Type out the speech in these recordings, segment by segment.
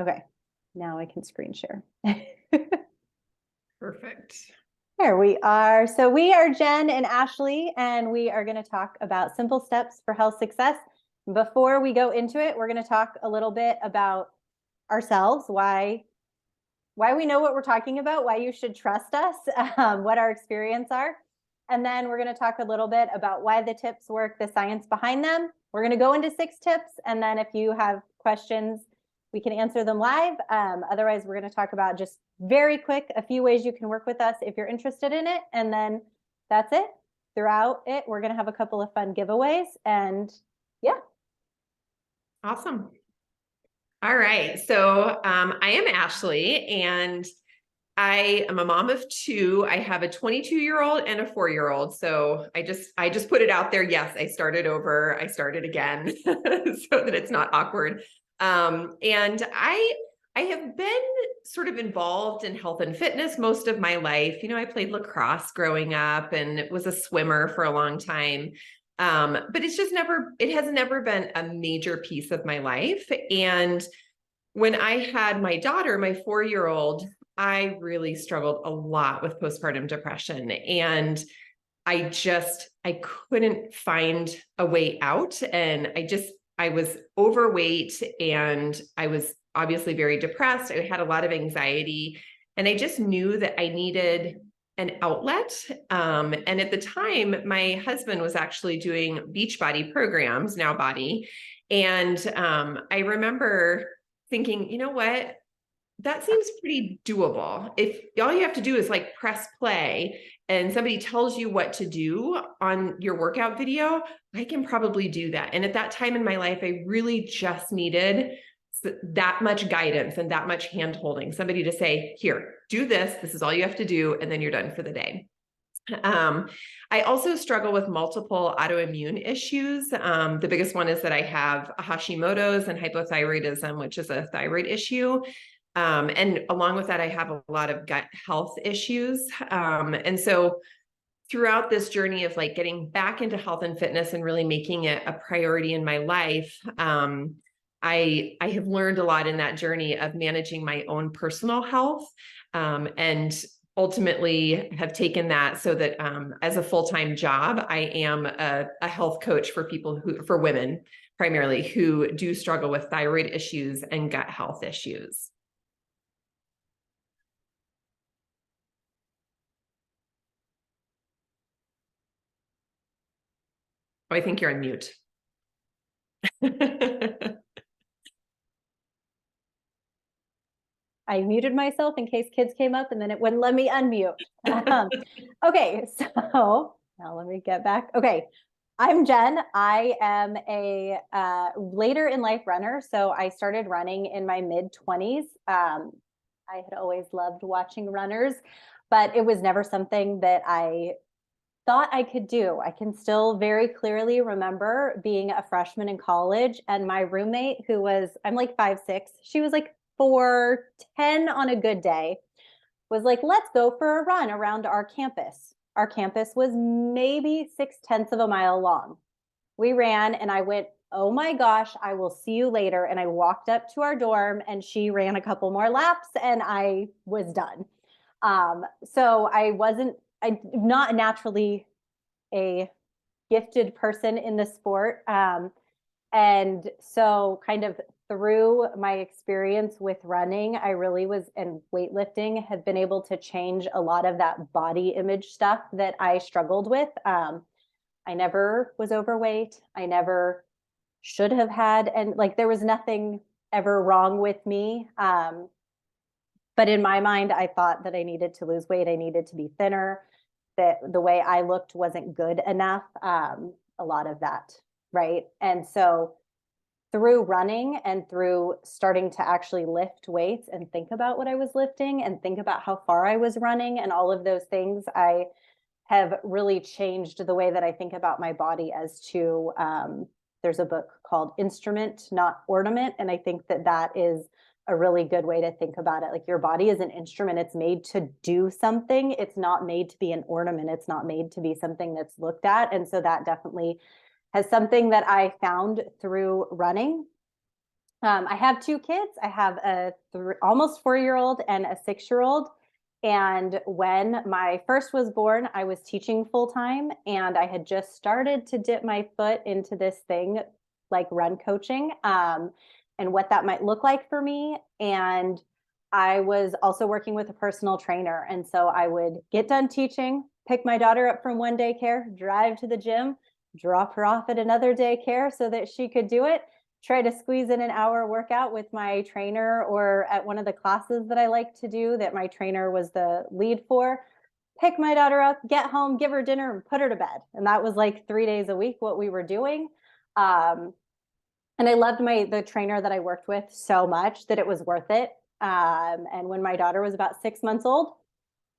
Okay, now I can screen share. Perfect. Here we are. So we are Jen and Ashley, and we are going to talk about simple steps for health success. Before we go into it, we're going to talk a little bit about ourselves, why we know what we're talking about, why you should trust us, what our experience are. And then we're going to talk a little bit about why the tips work, the science behind them. We're going to go into 6 tips. And then if you have questions, we can answer them live. Otherwise, we're going to talk about just very quick, a few ways you can work with us if you're interested in it. And then that's it. Throughout it, we're going to have a couple of fun giveaways. And yeah. Awesome. All right. So I am Ashley, and I am a mom of 2. I have a 22-year-old and a 4-year-old. So I just put it out there. Yes, I started over. I started again so that it's not awkward. And I have been sort of involved in health and fitness most of my life. You know, I played lacrosse growing up and was a swimmer for a long time. But it has never been a major piece of my life. And when I had my daughter, my 4-year-old, I really struggled a lot with postpartum depression. And I couldn't find a way out. And I was overweight, and I was obviously very depressed. I had a lot of anxiety, and I just knew that I needed an outlet. And at the time, my husband was actually doing Beachbody programs, Now Body. And I remember thinking, you know what? That seems pretty doable. If all you have to do is like press play and somebody tells you what to do on your workout video, I can probably do that. And at that time in my life, I really just needed that much guidance and that much hand holding, somebody to say, here, do this. This is all you have to do. And then you're done for the day. I also struggle with multiple autoimmune issues. The biggest one is that I have Hashimoto's and hypothyroidism, which is a thyroid issue. And along with that, I have a lot of gut health issues. And so throughout this journey of like getting back into health and fitness and really making it a priority in my life, I have learned a lot in that journey of managing my own personal health, and ultimately have taken that so that as a full-time job, I am a health coach for for women primarily who do struggle with thyroid issues and gut health issues. Oh, I think you're on mute. I muted myself in case kids came up, and then it wouldn't let me unmute. Okay, so now let me get back. Okay, I'm Jen. I am a later in life runner. So I started running in my mid-20s. I had always loved watching runners, but it was never something that I thought I could do. I can still very clearly remember being a freshman in college, and my roommate, who was, I'm like 5'6", she was like 4'10" on a good day, was like, let's go for a run around our campus. Our campus was maybe 0.6 of a mile long. We ran, and I went, oh my gosh, I will see you later. And I walked up to our dorm, and she ran a couple more laps, and I was done. So I'm not naturally a gifted person in the sport. And so kind of through my experience with running, I really was, and weightlifting, had been able to change a lot of that body image stuff that I struggled with. I never was overweight. I never should have had, and like there was nothing ever wrong with me. But in my mind, I thought that I needed to lose weight. I needed to be thinner, that the way I looked wasn't good enough. A lot of that, right? And so through running and through starting to actually lift weights and think about what I was lifting and think about how far I was running and all of those things, I have really changed the way that I think about my body as to, there's a book called Instrument, Not Ornament. And I think that that is a really good way to think about it. Like your body is an instrument. It's made to do something. It's not made to be an ornament. It's not made to be something that's looked at. And so that definitely has something that I found through running. I have two kids. I have a almost 4-year-old and a 6-year-old. And when my first was born, I was teaching full time, and I had just started to dip my foot into this thing like run coaching, and what that might look like for me. And I was also working with a personal trainer. And so I would get done teaching, pick my daughter up from one daycare, drive to the gym, drop her off at another daycare so that she could do it, try to squeeze in an hour workout with my trainer or at one of the classes that I like to do that my trainer was the lead for, pick my daughter up, get home, give her dinner, and put her to bed. And that was like 3 days a week what we were doing. Um, and I loved the trainer that I worked with so much that it was worth it. And when my daughter was about 6 months old,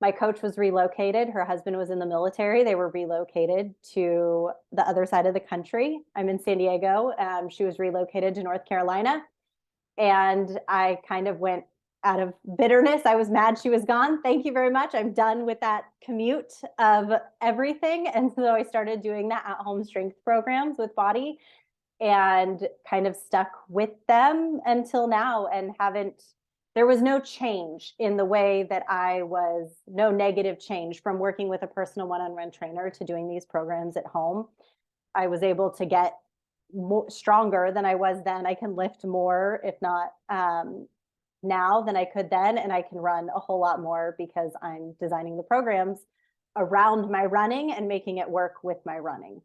my coach was relocated. Her husband was in the military. They were relocated to the other side of the country. I'm in San Diego. She was relocated to North Carolina. And I kind of went out of bitterness. I was mad she was gone. Thank you very much. I'm done with that commute of everything. And so I started doing that at home strength programs with Body and kind of stuck with them until now and haven't. There was no change in the way that no negative change from working with a personal one-on-one trainer to doing these programs at home. I was able to get stronger than I was then. I can lift more, if not now, than I could then. And I can run a whole lot more because I'm designing the programs around my running and making it work with my running.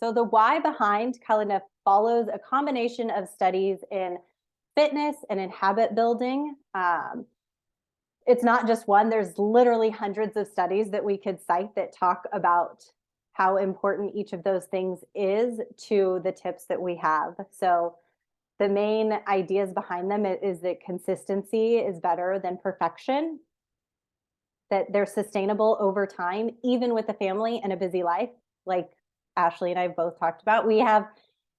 So the why behind kind of follows a combination of studies in fitness and in habit building. It's not just one. There's literally hundreds of studies that we could cite that talk about how important each of those things is to the tips that we have. So the main ideas behind them is that consistency is better than perfection, that they're sustainable over time, even with a family and a busy life, like Ashley and I have both talked about. We have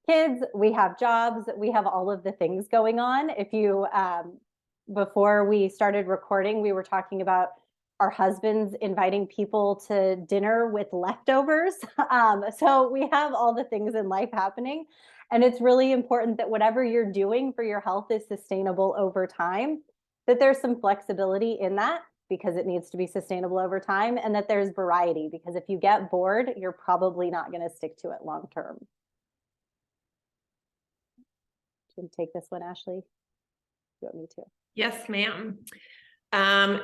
kids, we have jobs, we have all of the things going on. If you, before we started recording, we were talking about our husbands inviting people to dinner with leftovers. So we have all the things in life happening. And it's really important that whatever you're doing for your health is sustainable over time, that there's some flexibility in that because it needs to be sustainable over time, and that there's variety, because if you get bored, you're probably not going to stick to it long term. Do you take this one, Ashley? You want me to? Yes, ma'am.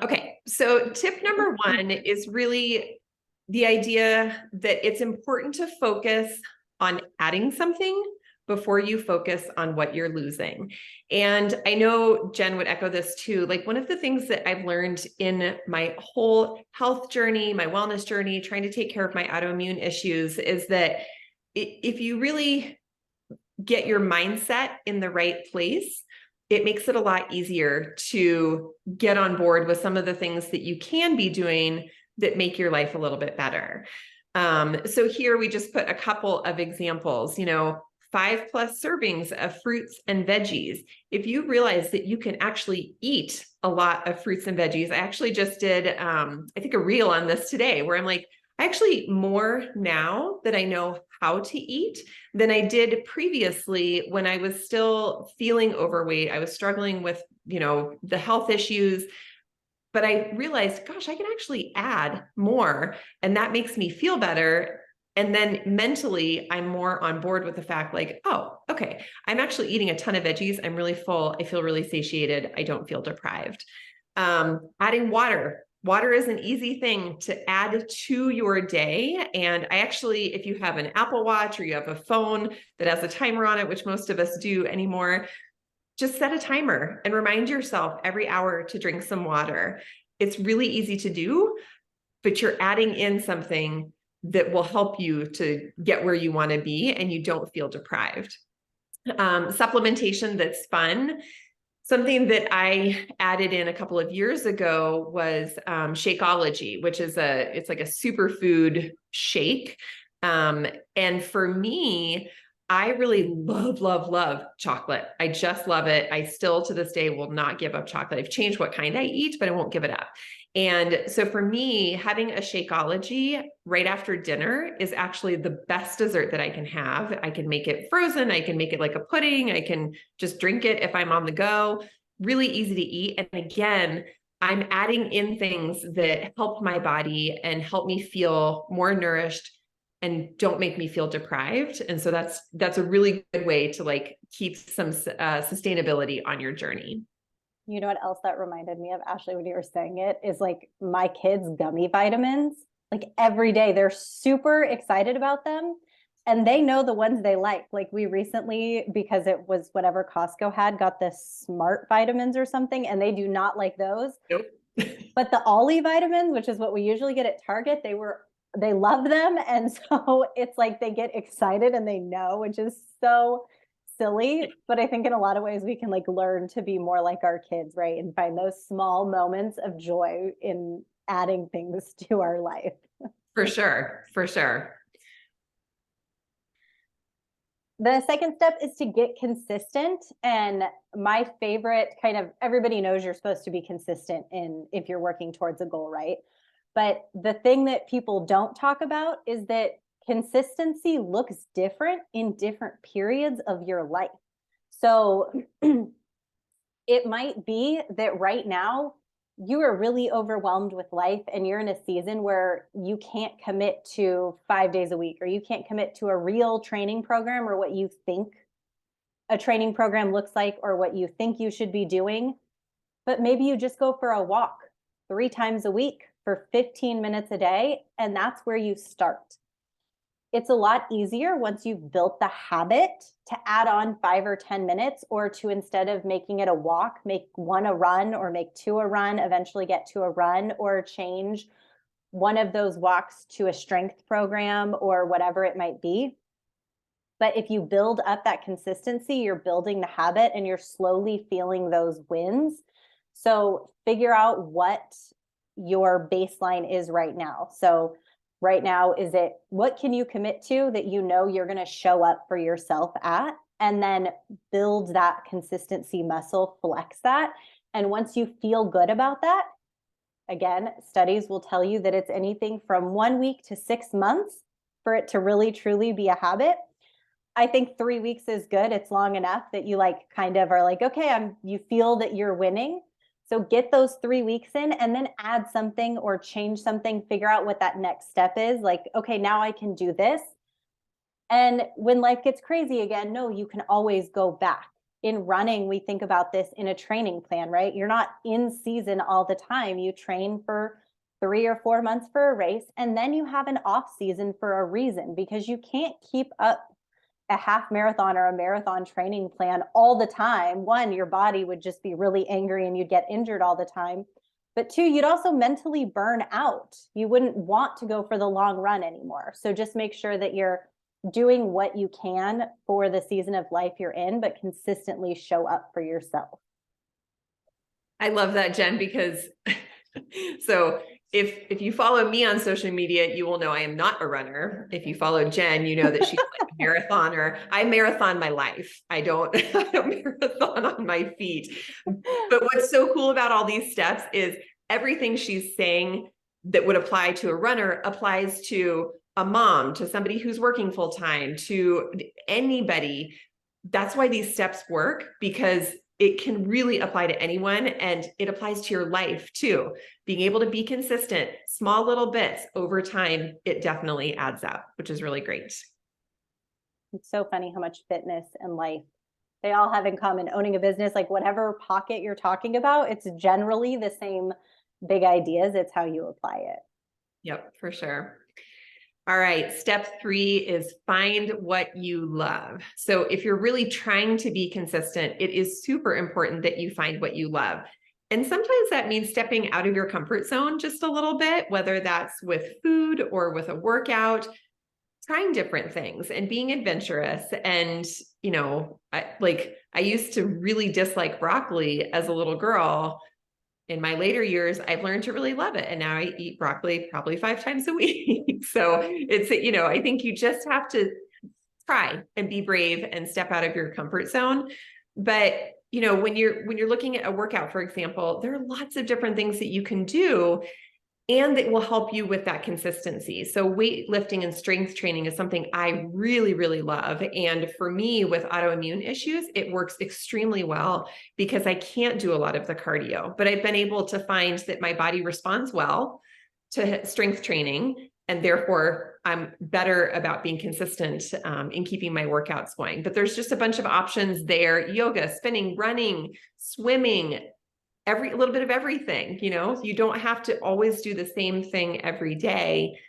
Okay, so tip number one is really the idea that it's important to focus on adding something before you focus on what you're losing. And I know Jen would echo this too. Like, one of the things that I've learned in my whole health journey, my wellness journey, trying to take care of my autoimmune issues, is that if you really get your mindset in the right place, it makes it a lot easier to get on board with some of the things that you can be doing that make your life a little bit better. So here we just put a couple of examples, 5+ servings of fruits and veggies. If you realize that you can actually eat a lot of fruits and veggies, I actually just did, I think, a reel on this today where I'm like, I actually eat more now that I know how to eat than I did previously when I was still feeling overweight. I was struggling with, the health issues, but I realized, gosh, I can actually add more, and that makes me feel better. And then mentally, I'm more on board with the fact, like, oh, okay, I'm actually eating a ton of veggies. I'm really full. I feel really satiated. I don't feel deprived. Adding water. Water is an easy thing to add to your day. And I actually, if you have an Apple Watch or you have a phone that has a timer on it, which most of us do anymore, just set a timer and remind yourself every hour to drink some water. It's really easy to do, but you're adding in something that will help you to get where you want to be and you don't feel deprived. Supplementation that's fun. Something that I added in a couple of years ago was Shakeology, which is it's like a superfood shake. And for me, I really love, love, love chocolate. I just love it. I still to this day will not give up chocolate. I've changed what kind I eat, but I won't give it up. And so for me, having a Shakeology right after dinner is actually the best dessert that I can have. I can make it frozen. I can make it like a pudding. I can just drink it if I'm on the go. Really easy to eat. And again, I'm adding in things that help my body and help me feel more nourished and don't make me feel deprived. And so that's a really good way to like keep some sustainability on your journey. You know what else that reminded me of, Ashley, when you were saying it, is like my kids' gummy vitamins. Like every day, they're super excited about them and they know the ones they like. Like we recently, because it was whatever Costco had, got the smart vitamins or something, and they do not like those. Nope. But the Ollie vitamins, which is what we usually get at Target, they love them. And so it's like they get excited and they know, which is so silly. But I think in a lot of ways we can like learn to be more like our kids, right? And find those small moments of joy in adding things to our life. For sure. For sure. The second step is to get consistent. And my favorite kind of, everybody knows you're supposed to be consistent in if you're working towards a goal, right? But the thing that people don't talk about is that consistency looks different in different periods of your life. So it might be that right now you are really overwhelmed with life and you're in a season where you can't commit to 5 days a week, or you can't commit to a real training program or what you think a training program looks like or what you think you should be doing. But maybe you just go for a walk 3 times a week for 15 minutes a day, and that's where you start. It's a lot easier once you've built the habit to add on 5 or 10 minutes, or to, instead of making it a walk, make one a run, or make two a run, eventually get to a run, or change one of those walks to a strength program or whatever it might be. But if you build up that consistency, you're building the habit and you're slowly feeling those wins. So figure out what your baseline is right now. So right now, is it, what can you commit to that you know you're going to show up for yourself at? And then build that consistency muscle, flex that. And once you feel good about that, again, studies will tell you that it's anything from 1 week to 6 months for it to really truly be a habit. I think 3 weeks is good. It's long enough that you like kind of are like, okay, you feel that you're winning. So get those 3 weeks in and then add something or change something, figure out what that next step is. Like, okay, now I can do this. And when life gets crazy again, no, you can always go back. In running, we think about this in a training plan, right? You're not in season all the time. You train for 3 or 4 months for a race, and then you have an off season for a reason, because you can't keep up a half marathon or a marathon training plan all the time. One, your body would just be really angry and you'd get injured all the time. But two, you'd also mentally burn out. You wouldn't want to go for the long run anymore. So just make sure that you're doing what you can for the season of life you're in, but consistently show up for yourself. I love that, Jen, because so if you follow me on social media, you will know I am not a runner. If you follow Jen, you know that she's like a marathoner. I marathon my life. I don't marathon on my feet. But what's so cool about all these steps is everything she's saying that would apply to a runner applies to a mom, to somebody who's working full time, to anybody. That's why these steps work, because it can really apply to anyone, and it applies to your life too. Being able to be consistent, small little bits over time, it definitely adds up, which is really great. It's so funny how much fitness and life they all have in common. Owning a business, like whatever pocket you're talking about, it's generally the same big ideas. It's how you apply it. Yep, for sure. All right, step 3 is find what you love. So if you're really trying to be consistent, it is super important that you find what you love. And sometimes that means stepping out of your comfort zone just a little bit, whether that's with food or with a workout, trying different things and being adventurous. And, you know, I used to really dislike broccoli as a little girl. In my later years, I've learned to really love it. And now I eat broccoli probably 5 times a week. So it's, you know, I think you just have to try and be brave and step out of your comfort zone. But, you know, when you're looking at a workout, for example, there are lots of different things that you can do and that will help you with that consistency. So weightlifting and strength training is something I really, really love. And for me with autoimmune issues, it works extremely well because I can't do a lot of the cardio, but I've been able to find that my body responds well to strength training. And therefore I'm better about being consistent in keeping my workouts going. But there's just a bunch of options there: yoga, spinning, running, swimming, a little bit of everything. You know, you don't have to always do the same thing every day.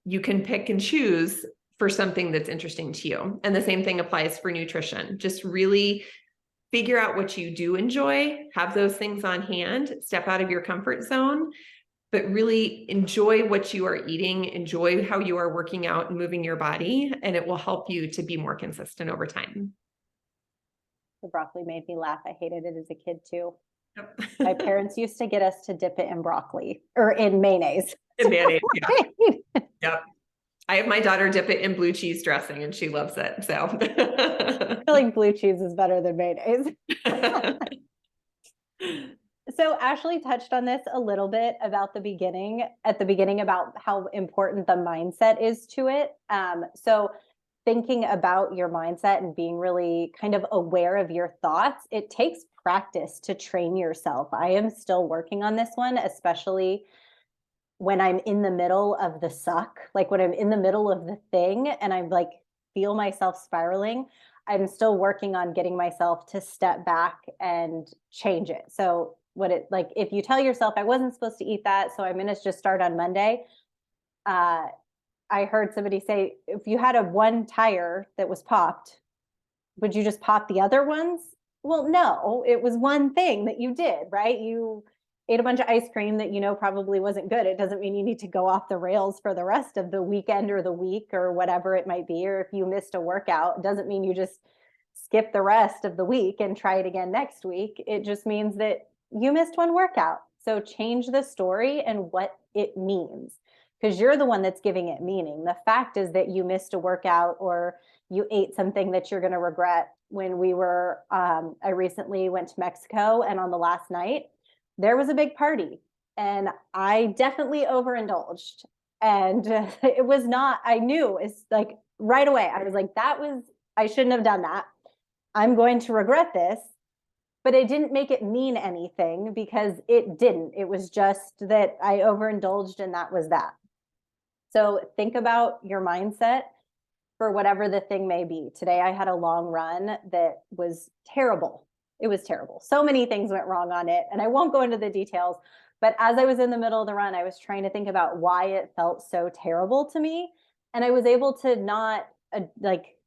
You can pick and choose for something that's interesting to you. And the same thing applies for nutrition. Just really figure out what you do enjoy, have those things on hand, step out of your comfort zone, but really enjoy what you are eating, enjoy how you are working out and moving your body, and it will help you to be more consistent over time. The broccoli made me laugh. I hated it as a kid too. Yep. My parents used to get us to dip it in broccoli or in mayonnaise. In mayonnaise, yeah. Yep. I have my daughter dip it in blue cheese dressing and she loves it. So I feel like blue cheese is better than mayonnaise. So Ashley touched on this a little bit about at the beginning about how important the mindset is to it. So thinking about your mindset and being really kind of aware of your thoughts, it takes practice to train yourself. I am still working on this one, especially when I'm in the middle of the suck, like when I'm in the middle of the thing and I'm like, feel myself spiraling. I'm still working on getting myself to step back and change it. So if you tell yourself I wasn't supposed to eat that, so I'm going to just start on Monday. I heard somebody say, if you had one tire that was popped, would you just pop the other ones? Well, no, it was one thing that you did, right? You ate a bunch of ice cream that probably wasn't good. It doesn't mean you need to go off the rails for the rest of the weekend or the week or whatever it might be. Or if you missed a workout, it doesn't mean you just skip the rest of the week and try it again next week. It just means that you missed one workout. So change the story and what it means, because you're the one that's giving it meaning. The fact is that you missed a workout or you ate something that you're going to regret. When I recently went to Mexico, and on the last night, there was a big party and I definitely overindulged. And it was not, I knew it's like right away, I was like, I shouldn't have done that. I'm going to regret this. But it didn't make it mean anything because it didn't. It was just that I overindulged and that was that. So think about your mindset for whatever the thing may be. Today, I had a long run that was terrible. It was terrible. So many things went wrong on it, and I won't go into the details. But as I was in the middle of the run, I was trying to think about why it felt so terrible to me. And I was able to not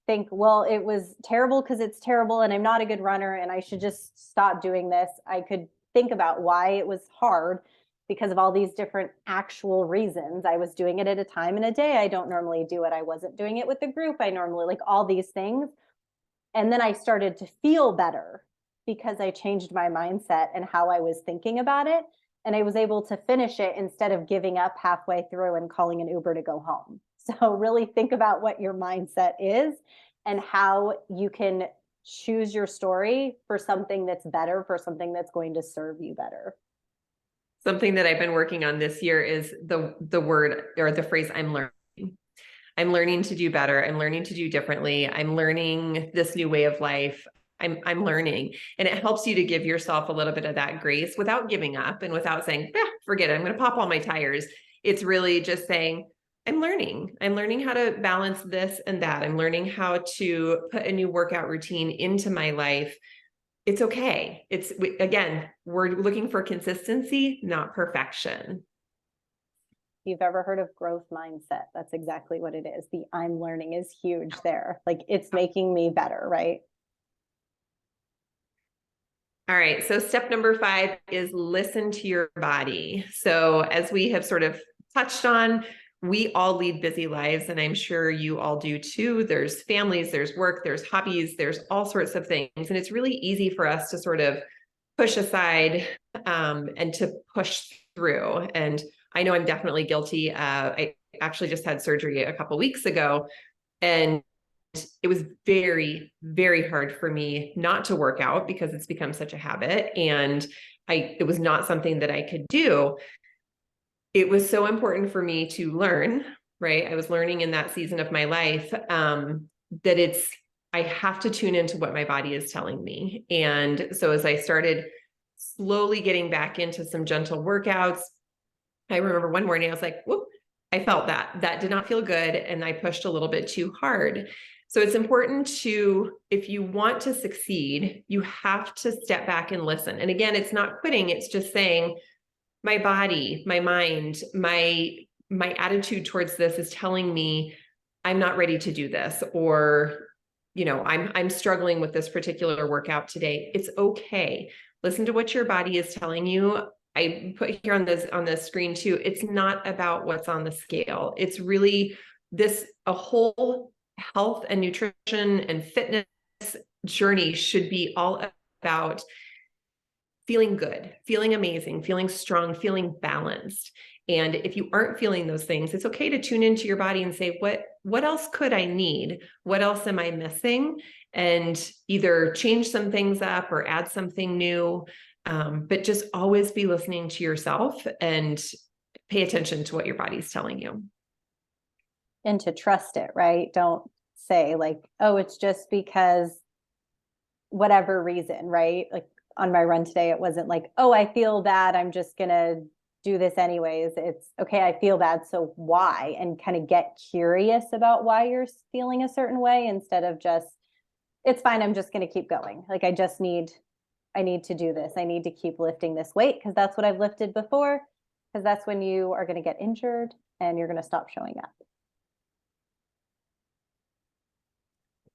think, well, it was terrible because it's terrible and I'm not a good runner and I should just stop doing this. I could think about why it was hard because of all these different actual reasons. I was doing it at a time in a day I don't normally do it. I wasn't doing it with the group I normally, like all these things. And then I started to feel better because I changed my mindset and how I was thinking about it. And I was able to finish it instead of giving up halfway through and calling an Uber to go home. So really think about what your mindset is and how you can choose your story for something that's better, for something that's going to serve you better. Something that I've been working on this year is the word or the phrase, I'm learning. I'm learning to do better. I'm learning to do differently. I'm learning this new way of life. I'm learning. And it helps you to give yourself a little bit of that grace without giving up and without saying, forget it, I'm going to pop all my tires. It's really just saying, I'm learning. I'm learning how to balance this and that. I'm learning how to put a new workout routine into my life. It's okay. We're looking for consistency, not perfection. If you've ever heard of growth mindset, that's exactly what it is. The I'm learning is huge there. Like it's making me better, right? All right. So step number 5 is listen to your body. So as we have sort of touched on, we all lead busy lives, and I'm sure you all do too. There's families, there's work, there's hobbies, there's all sorts of things. And it's really easy for us to sort of push aside and to push through. And I know I'm definitely guilty. I actually just had surgery a couple of weeks ago, and it was very, very hard for me not to work out because it's become such a habit. And it was not something that I could do. It was so important for me to learn, right? I was learning in that season of my life, that I have to tune into what my body is telling me. And so as I started slowly getting back into some gentle workouts, I remember one morning I was like, whoop, I felt that did not feel good. And I pushed a little bit too hard. So it's important to, if you want to succeed, you have to step back and listen. And again, it's not quitting. It's just saying, my body, my mind, my attitude towards this is telling me I'm not ready to do this, or, I'm struggling with this particular workout today. It's okay. Listen to what your body is telling you. I put here on this screen too. It's not about what's on the scale. It's really a whole health and nutrition and fitness journey should be all about feeling good, feeling amazing, feeling strong, feeling balanced. And if you aren't feeling those things, it's okay to tune into your body and say, what else could I need? What else am I missing? And either change some things up or add something new. But just always be listening to yourself and pay attention to what your body's telling you. And to trust it, right? Don't say like, oh, it's just because whatever reason, right? Like on my run today, it wasn't like, oh, I feel bad, I'm just gonna do this anyways. It's okay, I feel bad, so why? And kind of get curious about why you're feeling a certain way instead of just, it's fine, I'm just gonna keep going. Like I need to do this. I need to keep lifting this weight because that's what I've lifted before, because that's when you are gonna get injured and you're gonna stop showing up.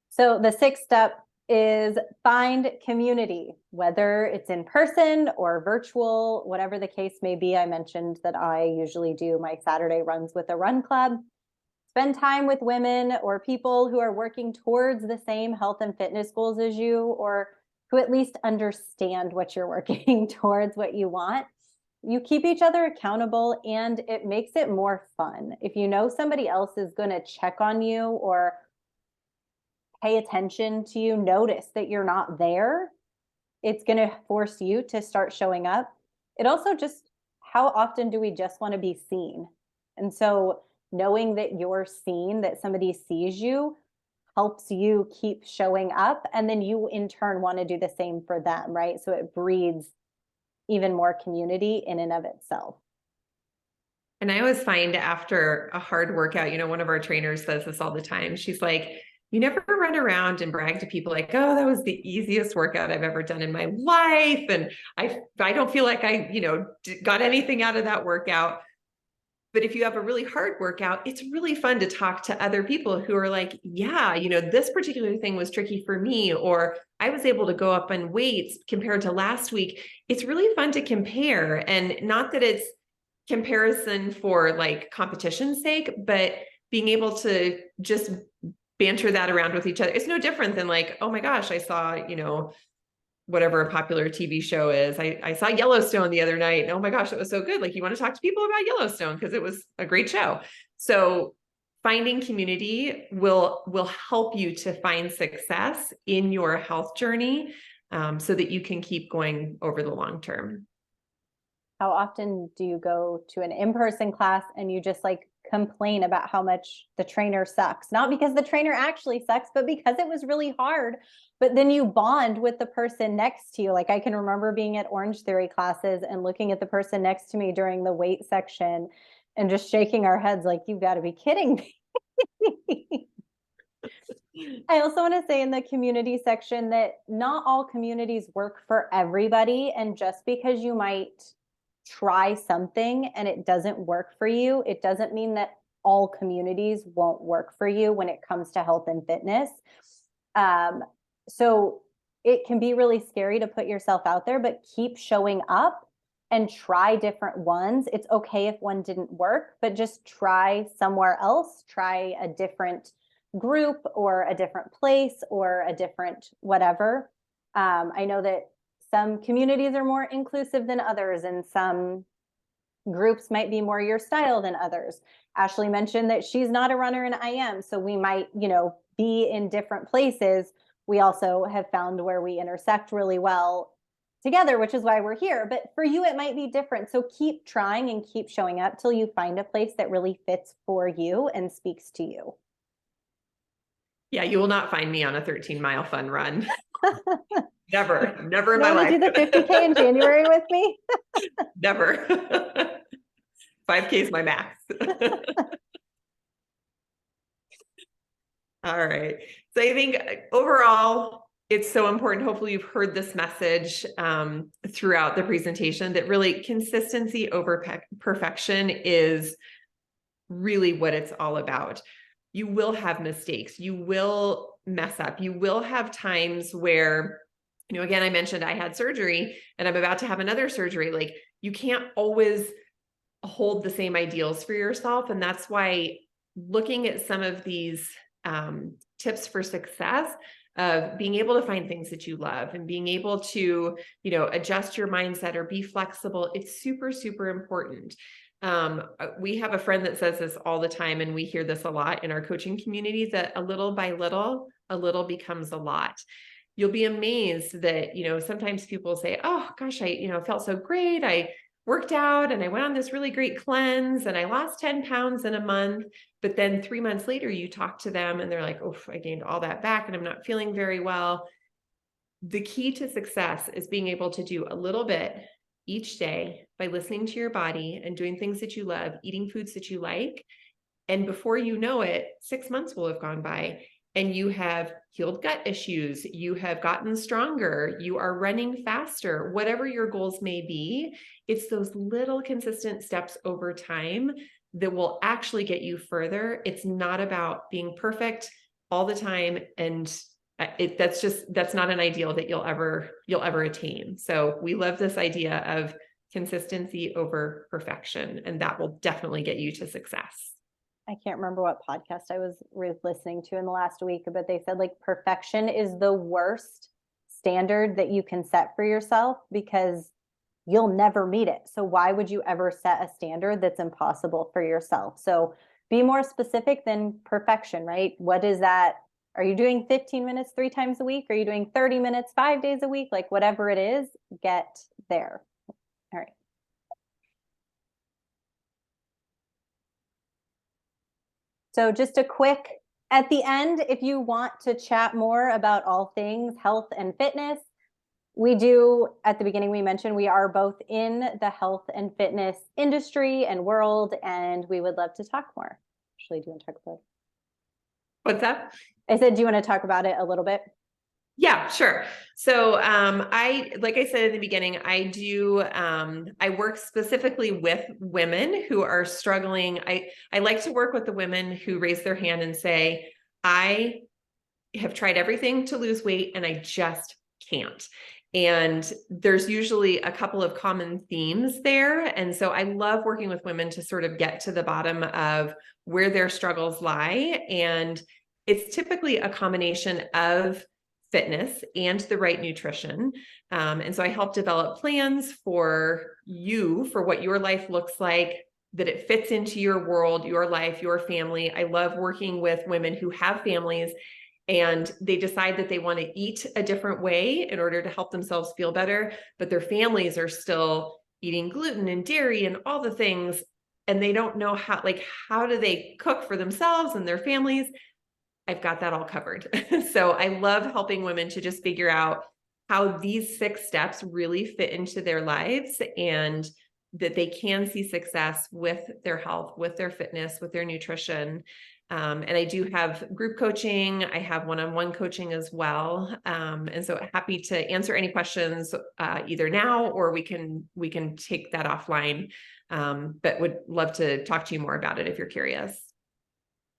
So the sixth step is find community, whether it's in person or virtual, whatever the case may be. I mentioned that I usually do my Saturday runs with a run club. Spend time with women or people who are working towards the same health and fitness goals as you, or who at least understand what you're working towards, what you want. You keep each other accountable and it makes it more fun. If you know somebody else is going to check on you or pay attention to you, notice that you're not there, it's going to force you to start showing up. It also just, how often do we just want to be seen? And so knowing that you're seen, that somebody sees you, helps you keep showing up. And then you in turn want to do the same for them, right? So it breeds even more community in and of itself. And I always find after a hard workout, one of our trainers says this all the time. She's like, you never run around and brag to people like, oh, that was the easiest workout I've ever done in my life. And I don't feel like I, got anything out of that workout. But if you have a really hard workout, it's really fun to talk to other people who are like, yeah, this particular thing was tricky for me, or I was able to go up on weights compared to last week. It's really fun to compare, and not that it's comparison for like competition's sake, but being able to just banter that around with each other. It's no different than like, oh my gosh, I saw, whatever a popular TV show is. I saw Yellowstone the other night and oh my gosh, it was so good. Like you want to talk to people about Yellowstone because it was a great show. So finding community will help you to find success in your health journey, so that you can keep going over the long term. How often do you go to an in-person class and you just like complain about how much the trainer sucks? Not because the trainer actually sucks, but because it was really hard. But then you bond with the person next to you. Like I can remember being at Orange Theory classes and looking at the person next to me during the weight section and just shaking our heads like, you've got to be kidding me. I also want to say in the community section that not all communities work for everybody. And just because you might try something and it doesn't work for you, it doesn't mean that all communities won't work for you when it comes to health and fitness. So it can be really scary to put yourself out there, but keep showing up and try different ones. It's okay if one didn't work, but just try somewhere else, try a different group or a different place or a different whatever. I know that some communities are more inclusive than others, and some groups might be more your style than others. Ashley mentioned that she's not a runner and I am. So we might, be in different places, we also have found where we intersect really well together, which is why we're here. But for you, it might be different. So keep trying and keep showing up till you find a place that really fits for you and speaks to you. Yeah, you will not find me on a 13-mile fun run. Never in my Want life. to do the 50K in January with me? Never. 5K is my max. All right. So I think overall, it's so important. Hopefully you've heard this message throughout the presentation that really consistency over perfection is really what it's all about. You will have mistakes. You will mess up. You will have times where, again, I mentioned I had surgery and I'm about to have another surgery. Like, you can't always hold the same ideals for yourself. And that's why looking at some of these tips for success of being able to find things that you love and being able to, adjust your mindset or be flexible, it's super, super important. We have a friend that says this all the time, and we hear this a lot in our coaching community, that a little by little, a little becomes a lot. You'll be amazed that, sometimes people say, oh gosh, I, felt so great. I worked out and I went on this really great cleanse and I lost 10 pounds in a month. But then 3 months later, you talk to them and they're like, oh, I gained all that back and I'm not feeling very well. The key to success is being able to do a little bit each day by listening to your body and doing things that you love, eating foods that you like. And before you know it, 6 months will have gone by and you have healed gut issues. You have gotten stronger. You are running faster, whatever your goals may be. It's those little consistent steps over time that will actually get you further. It's not about being perfect all the time. And that's not an ideal that you'll ever attain. So we love this idea of consistency over perfection, and that will definitely get you to success. I can't remember what podcast I was listening to in the last week, but they said like perfection is the worst standard that you can set for yourself because you'll never meet it. So why would you ever set a standard that's impossible for yourself? So be more specific than perfection, right? What is that? Are you doing 15 minutes 3 times a week? Are you doing 30 minutes 5 days a week? Like whatever it is, get there. All right. So just a quick, at the end, if you want to chat more about all things health and fitness, we do, at the beginning, we mentioned we are both in the health and fitness industry and world, and we would love to talk more. Actually, do you want to talk about it? What's that? I said, do you want to talk about it a little bit? Yeah, sure. So like I said in the beginning, I work specifically with women who are struggling. I like to work with the women who raise their hand and say, I have tried everything to lose weight and I just can't. And there's usually a couple of common themes there. And so I love working with women to sort of get to the bottom of where their struggles lie. And it's typically a combination of fitness and the right nutrition. And so I help develop plans for you, for what your life looks like, that it fits into your world, your life, your family. I love working with women who have families and they decide that they want to eat a different way in order to help themselves feel better, but their families are still eating gluten and dairy and all the things, and they don't know how do they cook for themselves and their families. I've got that all covered. So I love helping women to just figure out how these 6 steps really fit into their lives and that they can see success with their health, with their fitness, with their nutrition. And I do have group coaching. I have one-on-one coaching as well. And so happy to answer any questions either now or we can take that offline. But would love to talk to you more about it if you're curious.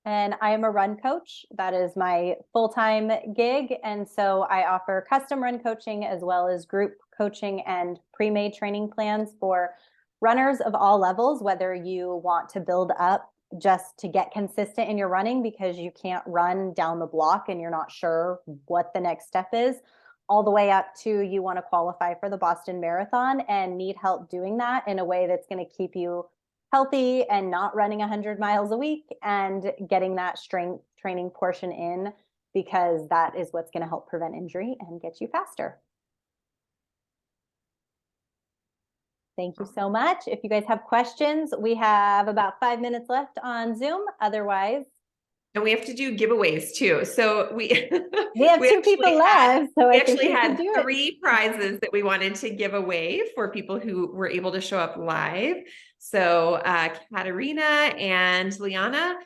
And I am a run coach. That is my full-time gig. And so I offer custom run coaching as well as group coaching and pre-made training plans for runners of all levels, whether you want to build up just to get consistent in your running because you can't run down the block and you're not sure what the next step is, all the way up to you want to qualify for the Boston Marathon and need help doing that in a way that's going to keep you healthy and not running 100 miles a week and getting that strength training portion in because that is what's going to help prevent injury and get you faster. Thank you so much. If you guys have questions, we have about 5 minutes left on Zoom. Otherwise, and we have to do giveaways too. So we have two people left. So we I think actually we had can do it. 3 prizes that we wanted to give away for people who were able to show up live. So Katarina and Liana,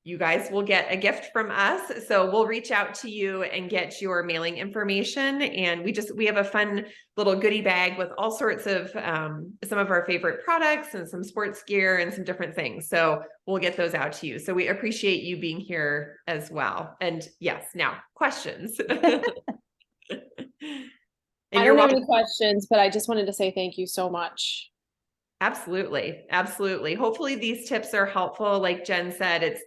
you guys will get a gift from us. So we'll reach out to you and get your mailing information. And we have a fun little goodie bag with all sorts of some of our favorite products and some sports gear and some different things. So we'll get those out to you. So we appreciate you being here as well. And yes, now questions. I don't have any questions, but I just wanted to say thank you so much. Absolutely. Absolutely. Hopefully these tips are helpful. Like Jen said,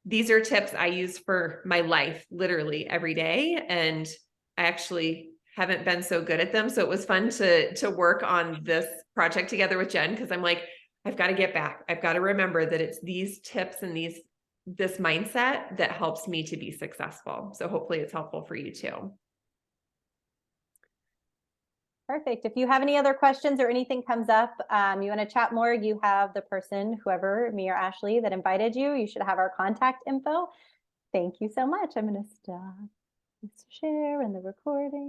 these are tips I use for my life, literally every day. And I actually haven't been so good at them. So it was fun to work on this project together with Jen, because I'm like, I've got to get back. I've got to remember that it's these tips and this mindset that helps me to be successful. So hopefully it's helpful for you too. Perfect. If you have any other questions or anything comes up, you want to chat more, you have the person, whoever, me or Ashley, that invited you. You should have our contact info. Thank you so much. I'm going to stop share and the recording.